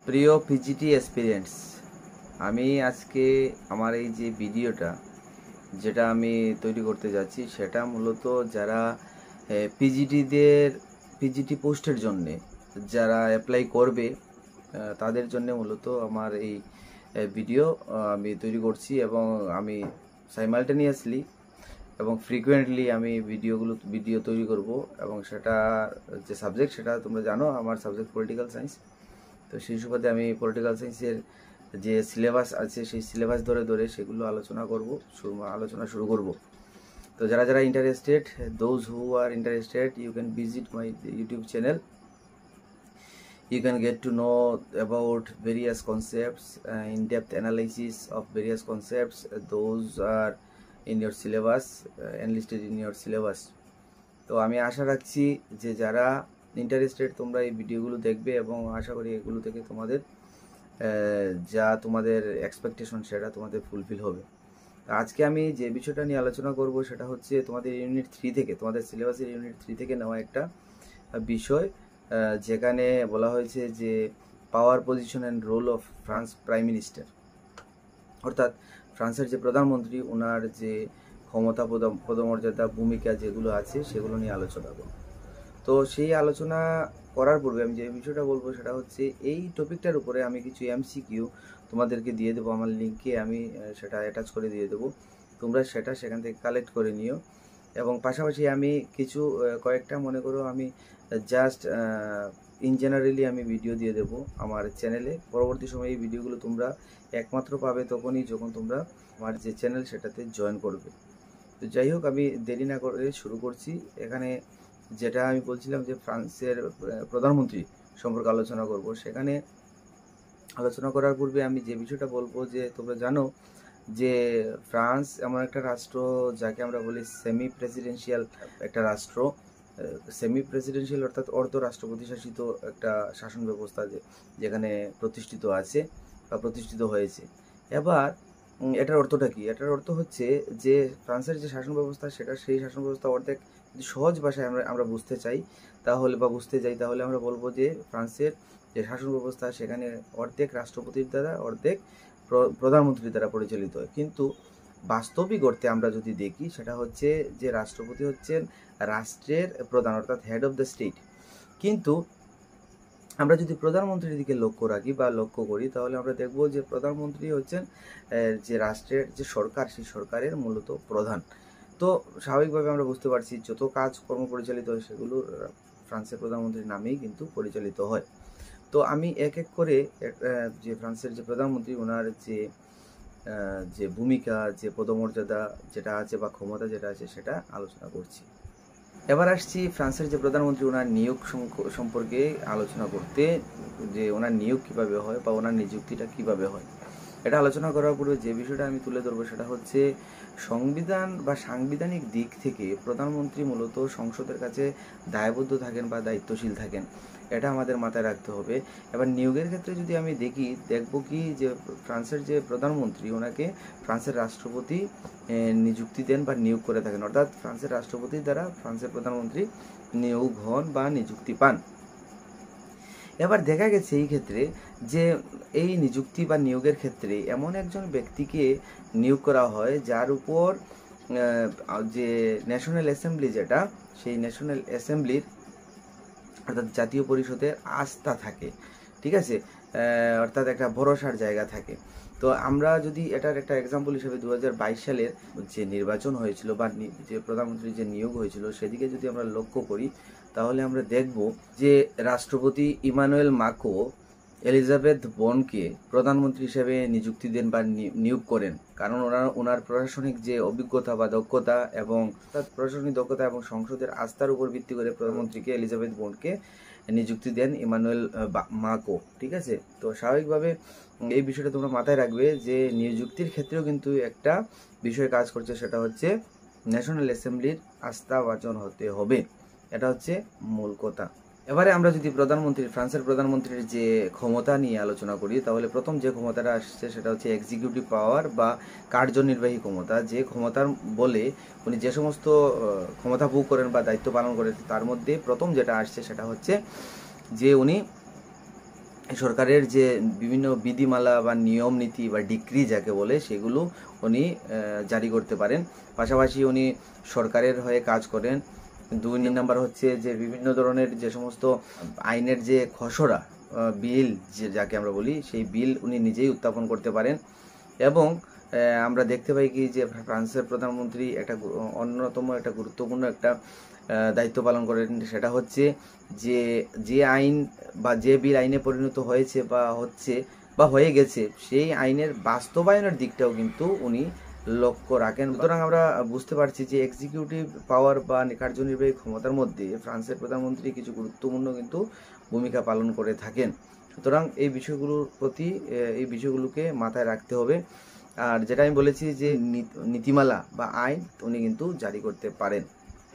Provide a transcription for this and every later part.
প্রিয় PGT experience, আমি আজকে আমার এই যে ভিডিওটা যেটা আমি তৈরি করতে যাচ্ছি সেটা মূলত যারা পিজিটি পোস্টের জন্যে যারা অ্যাপ্লাই করবে তাদের জন্য মূলত আমার এই ভিডিও আমি তৈরি করছি এবং আমি সাইমালটেনিয়াসলি এবং ফ্রিকুয়েন্টলি আমি ভিডিও তৈরি করব এবং সেটা যে সাবজেক্ট সেটা তোমরা জানো, আমার সাবজেক্ট পলিটিক্যাল সায়েন্স। তো সেই সুবাদে আমি পলিটিক্যাল সায়েন্সের যে সিলেবাস আছে সেই সিলেবাস ধরে ধরে সেগুলো আলোচনা শুরু করব। তো যারা interested, those who are interested, you can visit my YouTube channel. You can get to know about various concepts, in-depth analysis of various concepts. Those are in your syllabus, enlisted in your syllabus. তো আমি আশা রাখছি যে যারা interested তোমরা এই ভিডিওগুলো দেখবে এবং আশা করি এগুলো থেকে তোমাদের যা তোমাদের এক্সপেকটেশন সেটা তোমাদের ফুলফিল হবে। আজকে আমি যে বিষয়টা নিয়ে আলোচনা করব সেটা হচ্ছে তোমাদের ইউনিট 3 থেকে, তোমাদের সিলেবাসের ইউনিট 3 থেকে নেওয়া একটা বিষয়, যেখানে বলা হয়েছে যে power position and role of France prime minister, অর্থাৎ ফ্রান্সের যে প্রধানমন্ত্রী ওনার যে ক্ষমতা, পদমর্যাদা, ভূমিকা যেগুলো আছে সেগুলো নিয়ে আলোচনা করব। তো সেই আলোচনা করার পূর্বে আমি যে বিষয়টা বলবো সেটা হচ্ছে এই টপিকটার উপরে আমি কিছু এমসিকিউ তোমাদেরকে দিয়ে দেবো, আমার লিঙ্কে আমি সেটা অ্যাটাচ করে দিয়ে দেবো, তোমরা সেটা সেখান থেকে কালেক্ট করে নিও। এবং পাশাপাশি আমি কিছু কয়েকটা মনে করো আমি জাস্ট ইন জেনারেলি আমি ভিডিও দিয়ে দেবো আমার চ্যানেলে। পরবর্তী সময়ে এই ভিডিওগুলো তোমরা একমাত্র পাবে তখনই যখন তোমরা আমার যে চ্যানেল সেটাতে জয়েন করবে। তো যাই হোক, আমি দেরি না করে শুরু করছি। এখানে যেটা আমি বলছিলাম যে ফ্রান্সের প্রধানমন্ত্রী সম্পর্কে আলোচনা করব, সেখানে আলোচনা করার পূর্বে আমি যে বিষয়টা বলবো যে তোমরা জানো যে ফ্রান্স এমন একটা রাষ্ট্র যাকে আমরা বলি সেমি প্রেসিডেন্সিয়াল একটা রাষ্ট্র। সেমি প্রেসিডেন্সিয়াল অর্থাৎ অর্ধ রাষ্ট্রপতি শাসিত একটা শাসন ব্যবস্থা যেখানে প্রতিষ্ঠিত আছে বা প্রতিষ্ঠিত হয়েছে। এবার এটার অর্থটা কি? এটার অর্থ হচ্ছে যে ফ্রান্সের যে শাসন ব্যবস্থা সেই শাসন ব্যবস্থা অর্ধেক সহজ ভাষায় আমরা বুঝতে চাই বুঝতে যাই তাহলে আমরা বলবো যে ফ্রান্সের যে শাসন ব্যবস্থা সেখানে অর্ধেক রাষ্ট্রপতির দ্বারা অর্ধেক প্রধানমন্ত্রীর দ্বারা পরিচালিত হয়। কিন্তু বাস্তবিক অর্থে আমরা যদি দেখি সেটা হচ্ছে যে রাষ্ট্রপতি হচ্ছেন রাষ্ট্রের প্রধান অর্থাৎ হেড অফ দ্য স্টেট। কিন্তু আমরা যদি প্রধানমন্ত্রীর দিকে লক্ষ্য করি তাহলে আমরা দেখব যে প্রধানমন্ত্রী হচ্ছেন যে রাষ্ট্রের যে সরকার সেই সরকারের মূলত প্রধান। তো স্বাভাবিকভাবে আমরা বুঝতে পারছি যত কাজকর্ম পরিচালিত হয় সেগুলো ফ্রান্সের প্রধানমন্ত্রীর নামেই কিন্তু পরিচালিত হয়। তো আমি এক এক করে যে ফ্রান্সের যে প্রধানমন্ত্রী ওনার যে ভূমিকা, যে পদমর্যাদা যেটা আছে বা ক্ষমতা যেটা আছে সেটা আলোচনা করছি। এবার আসছি ফ্রান্সের যে প্রধানমন্ত্রী ওনার নিয়োগ সম্পর্কে আলোচনা করতে, যে ওনার নিয়োগ কিভাবে হয় বা ওনার নিযুক্তিটা কিভাবে হয়। এটা আলোচনা করার পূর্বে যে বিষয়টা আমি তুলে ধরবো সেটা হচ্ছে সংবিধান বা সাংবিধানিক দিক থেকে প্রধানমন্ত্রী মূলত সংসদের কাছে দায়বদ্ধ থাকেন বা দায়িত্বশীল থাকেন, এটা আমাদের মাথায় রাখতে হবে। এবার নিয়োগের ক্ষেত্রে যদি আমি দেখবো কি যে ফ্রান্সের যে প্রধানমন্ত্রী ওনাকে ফ্রান্সের রাষ্ট্রপতি নিযুক্তি দেন বা নিয়োগ করে থাকেন, অর্থাৎ ফ্রান্সের রাষ্ট্রপতির দ্বারা ফ্রান্সের প্রধানমন্ত্রী নিয়োগ হন বা নিযুক্তি পান। এবার দেখা গেছে এই ক্ষেত্রে যে এই নিযুক্তি বা নিয়োগের ক্ষেত্রে এমন একজন ব্যক্তিকে নিয়োগ করা হয় যার উপর যে ন্যাশনাল অ্যাসেম্বলি যেটা, সেই ন্যাশনাল অ্যাসেম্বলির অর্থাৎ জাতীয় পরিষদের আস্থা থাকে, ঠিক আছে, অর্থাৎ একটা ভরসার জায়গা থাকে। তো আমরা যদি এটার একটা এক্সাম্পল হিসেবে 2022 সালের যে নির্বাচন হয়েছিল বা যে প্রধানমন্ত্রীর যে নিয়োগ হয়েছিল সেদিকে যদি আমরা লক্ষ্য করি তাহলে আমরা দেখব যে রাষ্ট্রপতি ইমানুয়েল মাকো এলিজাবেথ বোনকে প্রধানমন্ত্রী হিসেবে নিযুক্তি দেন বা নিয়োগ করেন, কারণ ওনার প্রশাসনিক যে অভিজ্ঞতা বা দক্ষতা এবং প্রশাসনিক দক্ষতা এবং সংসদের আস্থার উপর ভিত্তি করে প্রধানমন্ত্রীকে এলিজাবেথ বোনকে নিযুক্তি দেন ইমানুয়েল মাকো, ঠিক আছে। তো স্বাভাবিকভাবে এই বিষয়টা তোমরা মাথায় রাখবে যে নিযুক্তির ক্ষেত্রেও কিন্তু একটা বিষয় কাজ করছে, সেটা হচ্ছে ন্যাশনাল অ্যাসেম্বলির আস্থাভাজন হতে হবে, এটা হচ্ছে মূল কথা। এবারে আমরা যদি ফ্রান্সের প্রধানমন্ত্রীর যে ক্ষমতা নিয়ে আলোচনা করি তাহলে প্রথম যে ক্ষমতাটা আসছে সেটা হচ্ছে এক্সিকিউটিভ পাওয়ার বা কার্যনির্বাহী ক্ষমতা। যে ক্ষমতার বলে উনি যে সমস্ত ক্ষমতা ভোগ করেন বা দায়িত্ব পালন করেন তার মধ্যে প্রথম যেটা আসছে সেটা হচ্ছে যে উনি সরকারের যে বিভিন্ন বিধিমালা বা নিয়ম নীতি বা ডিক্রি যাকে বলে সেগুলো উনি জারি করতে পারেন। পাশাপাশি উনি সরকারের হয়ে কাজ করেন। 2 নাম্বার হচ্ছে যে বিভিন্ন ধরনের যে সমস্ত আইনের যে খসড়া বিল যে যাকে আমরা বলি সেই বিল উনি নিজেই উত্থাপন করতে পারেন। এবং আমরা দেখতে পাই কি যে ফ্রান্সের প্রধানমন্ত্রী একটা অন্যতম একটা গুরুত্বপূর্ণ একটা দায়িত্ব পালন করেন, সেটা হচ্ছে যে যে আইন বা যে বিল আইনে পরিণত হয়েছে বা হচ্ছে বা হয়ে গেছে সেই আইনের বাস্তবায়নের দিকটাও কিন্তু উনি লক্ষ্য রাখেন। সুতরাং আমরা বুঝতে পারছি যে এক্সিকিউটিভ পাওয়ার বা কার্যনির্বাহী ক্ষমতার মধ্যে ফ্রান্সের প্রধানমন্ত্রী কিছু গুরুত্বপূর্ণ কিন্তু ভূমিকা পালন করে থাকেন। সুতরাং এই বিষয়গুলোর প্রতি এই বিষয়গুলোকে মাথায় রাখতে হবে। আর যেটা আমি বলেছি যে নীতিমালা বা আইন উনি কিন্তু জারি করতে পারেন।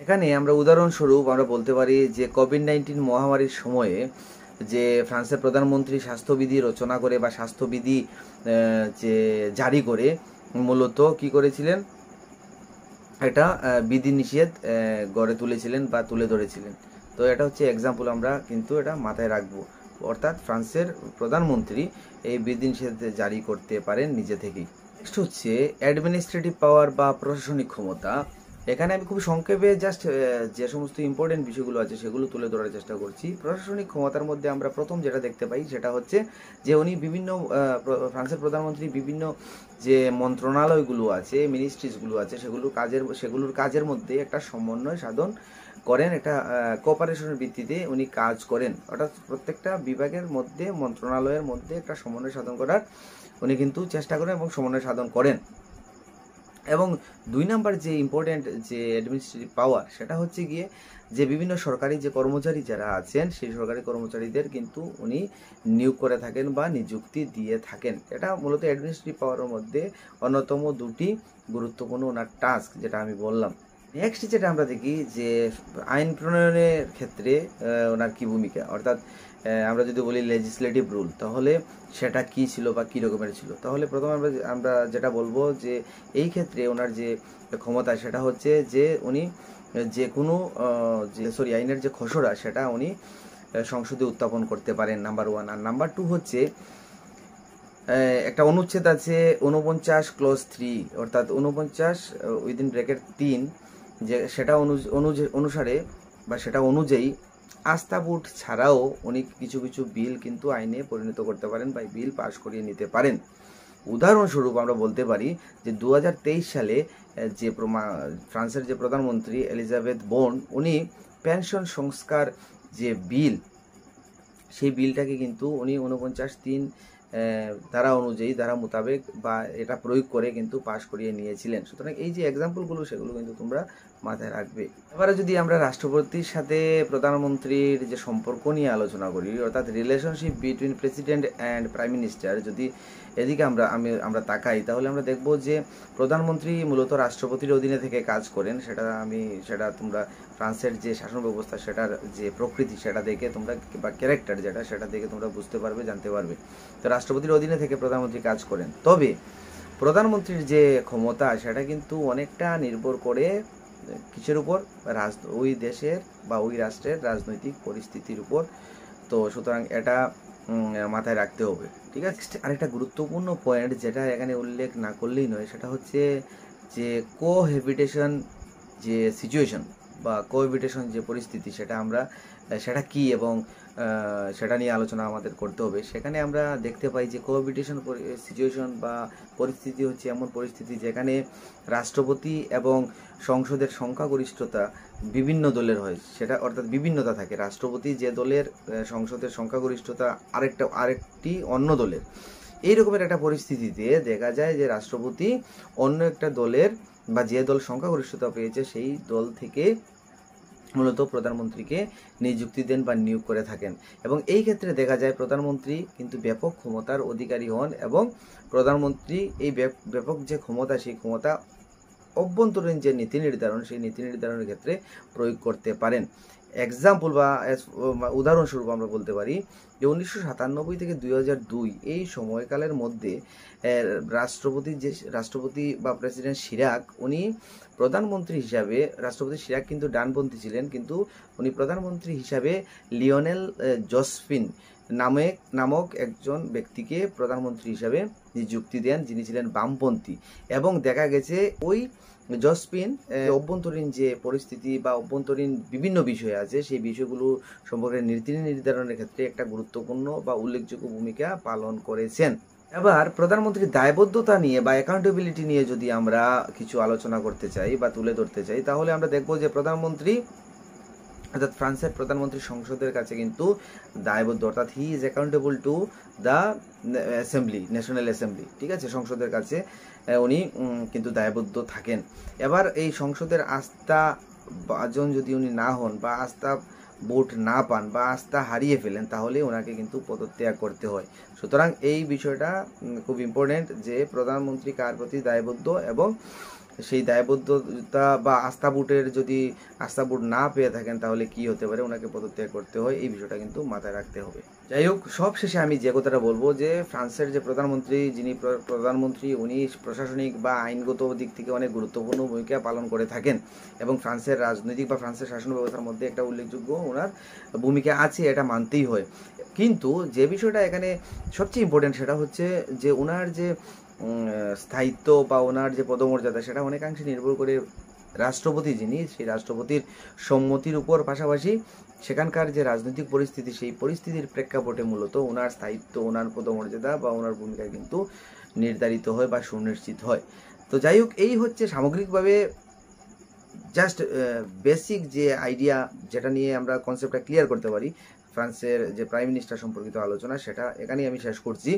এখানে আমরা উদাহরণস্বরূপ আমরা বলতে পারি যে কোভিড-19 মহামারীর সময়ে যে ফ্রান্সের প্রধানমন্ত্রী স্বাস্থ্যবিধি রচনা করে বা স্বাস্থ্যবিধি যে জারি করে মূলত কি করেছিলেন, একটা বিধিনিষেধ গড়ে তুলেছিলেন বা তুলে ধরেছিলেন। তো এটা হচ্ছে এক্সাম্পল, আমরা কিন্তু এটা মাথায় রাখবো। অর্থাৎ ফ্রান্সের প্রধানমন্ত্রী এই বিধিনিষেধ জারি করতে পারেন নিজে থেকেই। নেক্সট হচ্ছে অ্যাডমিনিস্ট্রেটিভ পাওয়ার বা প্রশাসনিক ক্ষমতা। এখানে আমি খুব সংক্ষেপে জাস্ট যে সমস্ত ইম্পর্টেন্ট বিষয়গুলো আছে সেগুলো তুলে ধরার চেষ্টা করছি। প্রশাসনিক ক্ষমতার মধ্যে আমরা প্রথম যেটা দেখতে পাই সেটা হচ্ছে যে উনি বিভিন্ন ফ্রান্সের প্রধানমন্ত্রী বিভিন্ন যে মন্ত্রণালয়গুলো আছে, মিনিস্ট্রিজগুলো আছে, সেগুলোর কাজের মধ্যে একটা সমন্বয় সাধন করেন, একটা কোঅপারেশনের ভিত্তিতে উনি কাজ করেন। অর্থাৎ প্রত্যেকটা বিভাগের মধ্যে, মন্ত্রণালয়ের মধ্যে একটা সমন্বয় সাধন করার উনি কিন্তু চেষ্টা করেন এবং সমন্বয় সাধন করেন। এবং 2 নাম্বার যে ইম্পর্টেন্ট যে অ্যাডমিনিস্ট্রেটিভ পাওয়ার সেটা হচ্ছে গিয়ে যে বিভিন্ন সরকারি যে কর্মচারী যারা আছেন সেই সরকারি কর্মচারীদের কিন্তু উনি নিয়োগ করে থাকেন বা নিযুক্তি দিয়ে থাকেন। এটা মূলত অ্যাডমিনিস্ট্রেটিভ পাওয়ারের মধ্যে অন্যতম 2টি গুরুত্বপূর্ণ ওনার টাস্ক যেটা আমি বললাম। নেক্সট যেটা আমরা দেখি যে আইন প্রণয়নের ক্ষেত্রে ওনার কি ভূমিকা, অর্থাৎ আমরা যদি বলি লেজিসলেটিভ রুল, তাহলে সেটা কি ছিল বা কী রকমের ছিল। তাহলে প্রথমে আমরা যেটা বলবো যে এই ক্ষেত্রে ওনার যে ক্ষমতা সেটা হচ্ছে যে উনি যে কোনো আইনের যে খসড়া সেটা উনি সংসদে উত্থাপন করতে পারেন, নাম্বার 1। আর নাম্বার 2 হচ্ছে একটা অনুচ্ছেদ আছে 49 ক্লজ 3, অর্থাৎ 49 উইদিন ব্র্যাকেট 3, যে সেটা অনুসারে বা সেটা অনুযায়ী আস্থা ভোট ছাড়াও উনি কিছু কিছু বিল কিন্তু আইনে পরিণত করতে পারেন বা বিল পাশ করিয়ে নিতে পারেন। উদাহরণস্বরূপ আমরা বলতে পারি যে 2023 সালে যে ফ্রান্সের যে প্রধানমন্ত্রী এলিজাবেথ বোর্ন উনি পেনশন সংস্কার যে বিল সেই বিলটাকে কিন্তু উনি 49(3) ধারা মোতাবেক বা এটা প্রয়োগ করে কিন্তু পাশ করিয়ে নিয়েছিলেন। সুতরাং এই যে এক্সাম্পলগুলো সেগুলো কিন্তু তোমরা মাথায় রাখবে। এবারে যদি আমরা রাষ্ট্রপতির সাথে প্রধানমন্ত্রীর যে সম্পর্ক নিয়ে আলোচনা করি, অর্থাৎ relationship between president and prime minister, যদি এদিকে আমরা তাকাই তাহলে আমরা দেখব যে প্রধানমন্ত্রী মূলত রাষ্ট্রপতির অধীনে থেকে কাজ করেন। সেটা তোমরা ফ্রান্সের যে শাসন ব্যবস্থা সেটার যে প্রকৃতি সেটা দেখে তোমরা বা ক্যারেক্টার যেটা সেটা দেখে তোমরা বুঝতে পারবে, জানতে পারবে। তো রাষ্ট্রপতির অধীনে থেকে প্রধানমন্ত্রী কাজ করেন। তবে প্রধানমন্ত্রীর যে ক্ষমতা সেটা কিন্তু অনেকটা নির্ভর করে কিসের উপর, ওই দেশের বা ওই রাষ্ট্রের রাজনৈতিক পরিস্থিতির উপর। তো সুতরাং এটা মাথায় রাখতে হবে, ঠিক আছে। আরেকটা গুরুত্বপূর্ণ পয়েন্ট যেটা এখানে উল্লেখ না করলেই নয় সেটা হচ্ছে যে কোহ্যাবিটেশন যে সিচুয়েশন বা কোহ্যাবিটেশন যে পরিস্থিতি সেটা কি এবং সেটা নিয়ে আলোচনা আমাদের করতে হবে। সেখানে আমরা দেখতে পাই যে কোহ্যাবিটেশন সিচুয়েশন বা পরিস্থিতি হচ্ছে এমন পরিস্থিতি যেখানে রাষ্ট্রপতি এবং সংসদের সংখ্যাগরিষ্ঠতা বিভিন্ন দলের হয়, সেটা অর্থাৎ বিভিন্নতা থাকে। রাষ্ট্রপতি যে দলের, সংসদের সংখ্যাগরিষ্ঠতা আরেকটি অন্য দলের। এই রকমের একটা পরিস্থিতিতে দেখা যায় যে রাষ্ট্রপতি অন্য একটা দলের বা যে দল সংখ্যাগরিষ্ঠতা পেয়েছে সেই দল থেকে মূলত প্রধানমন্ত্রীকে নিযুক্তি দেন বা নিয়োগ করে থাকেন। এবং এই ক্ষেত্রে দেখা যায় প্রধানমন্ত্রী কিন্তু ব্যাপক ক্ষমতার অধিকারী হন এবং প্রধানমন্ত্রী এই ব্যাপক যে ক্ষমতা সেই ক্ষমতা অভ্যন্তরীণ যে নীতি নির্ধারণ সেই নীতি নির্ধারণের ক্ষেত্রে প্রয়োগ করতে পারেন। এক্সাম্পল বা উদাহরণস্বরূপ আমরা বলতে পারি যে 1997 থেকে 2002 এই সময়কালের মধ্যে রাষ্ট্রপতি বা প্রেসিডেন্ট শিরাক উনি প্রধানমন্ত্রী হিসাবে, রাষ্ট্রপতি শিরাক কিন্তু ডানপন্থী ছিলেন, কিন্তু উনি প্রধানমন্ত্রী হিসাবে লিওনেল জোসফিন নামক একজন ব্যক্তিকে প্রধানমন্ত্রী হিসাবে নিযুক্তি দেন, যিনি ছিলেন বামপন্থী। এবং দেখা গেছে ওই জসপিন অভ্যন্তরীণ যে পরিস্থিতি বা অভ্যন্তরীণ বিভিন্ন বিষয় আছে, সেই বিষয়গুলো সম্পর্কে নীতি নির্ধারণের ক্ষেত্রে একটা গুরুত্বপূর্ণ বা উল্লেখযোগ্য ভূমিকা পালন করেছেন। এবার প্রধানমন্ত্রীর দায়বদ্ধতা নিয়ে বা অ্যাকাউন্টেবিলিটি নিয়ে যদি আমরা কিছু আলোচনা করতে চাই বা তুলে ধরতে চাই, তাহলে আমরা দেখব যে প্রধানমন্ত্রী অর্থাৎ ফ্রান্সের প্রধানমন্ত্রী সংসদের কাছে কিন্তু দায়বদ্ধ, অর্থাৎ he is accountable to the assembly, national assembly, ঠিক আছে, সংসদের কাছে উনি কিন্তু দায়বদ্ধ থাকেন। এবার এই সংসদের আস্থা ভাজন যদি উনি না হন বা আস্থা ভোট না পান বা আস্থা হারিয়ে ফেলেন, তাহলে ওনাকে কিন্তু পদত্যাগ করতে হয়। সুতরাং এই বিষয়টা খুব ইম্পর্টেন্ট যে প্রধানমন্ত্রী কার প্রতি দায়বদ্ধ, এবং সেই দায়বদ্ধতা বা আস্থা ভোট না পেয়ে থাকেন তাহলে কি হতে পারে, ওনাকে পদত্যাগ করতে হয়। এই বিষয়টা কিন্তু মাথায় রাখতে হবে। যাই হোক, সব শেষে আমি যে কথাটা বলবো যে ফ্রান্সের যে প্রধানমন্ত্রী উনি প্রশাসনিক বা আইনগত দিক থেকে অনেক গুরুত্বপূর্ণ ভূমিকা পালন করে থাকেন, এবং ফ্রান্সের রাজনৈতিক বা ফ্রান্সের শাসন ব্যবস্থার মধ্যে একটা উল্লেখযোগ্য ওনার ভূমিকা আছে, এটা মানতেই হয়। কিন্তু যে বিষয়টা এখানে সবচেয়ে ইম্পর্টেন্ট সেটা হচ্ছে যে ওনার যে স্থায়িত্ব বা ওনার যে পদমর্যাদা, সেটা অনেকাংশে নির্ভর করে রাষ্ট্রপতি যিনি, সেই রাষ্ট্রপতির সম্মতির উপর, পাশাপাশি সেখানকার যে রাজনৈতিক পরিস্থিতি, সেই পরিস্থিতির প্রেক্ষাপটে মূলত ওনার স্থায়িত্ব, ওনার পদমর্যাদা বা ওনার ভূমিকা কিন্তু নির্ধারিত হয় বা সুনিশ্চিত হয়। তো যাই হোক, এই হচ্ছে সামগ্রিকভাবে জাস্ট বেসিক যে আইডিয়া, যেটা নিয়ে আমরা কনসেপ্টটা ক্লিয়ার করতে পারি ফ্রান্সের যে প্রাইম মিনিস্টার সম্পর্কিত আলোচনা, সেটা এখানেই আমি শেষ করছি।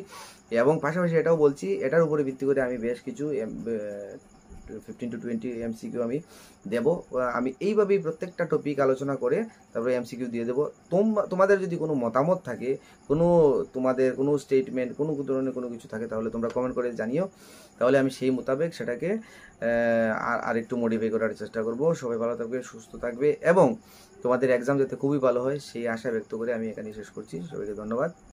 এবং পাশাপাশি এটাও বলছি, এটার উপরে ভিত্তি করে আমি বেশ কিছু 15 to 20 MCQ আমি দেব। আমি এইভাবেই প্রত্যেকটা টপিক আলোচনা করে তারপরে MCQ দিয়ে দেবো। তোমাদের যদি কোনো মতামত থাকে, তোমাদের কোনো স্টেটমেন্ট, কোনো ধরনের কোনো কিছু থাকে, তাহলে তোমরা কমেন্ট করে জানিও, তাহলে আমি সেই মোতাবেক সেটাকে আর একটু মডিফাই করার চেষ্টা করব। সবাই ভালো থাকবে, সুস্থ থাকবে, এবং তোমাদের এক্সাম যাতে খুবই ভালো হয় সেই আশা ব্যক্ত করে আমি এখানে শেষ করছি। সবাইকে ধন্যবাদ।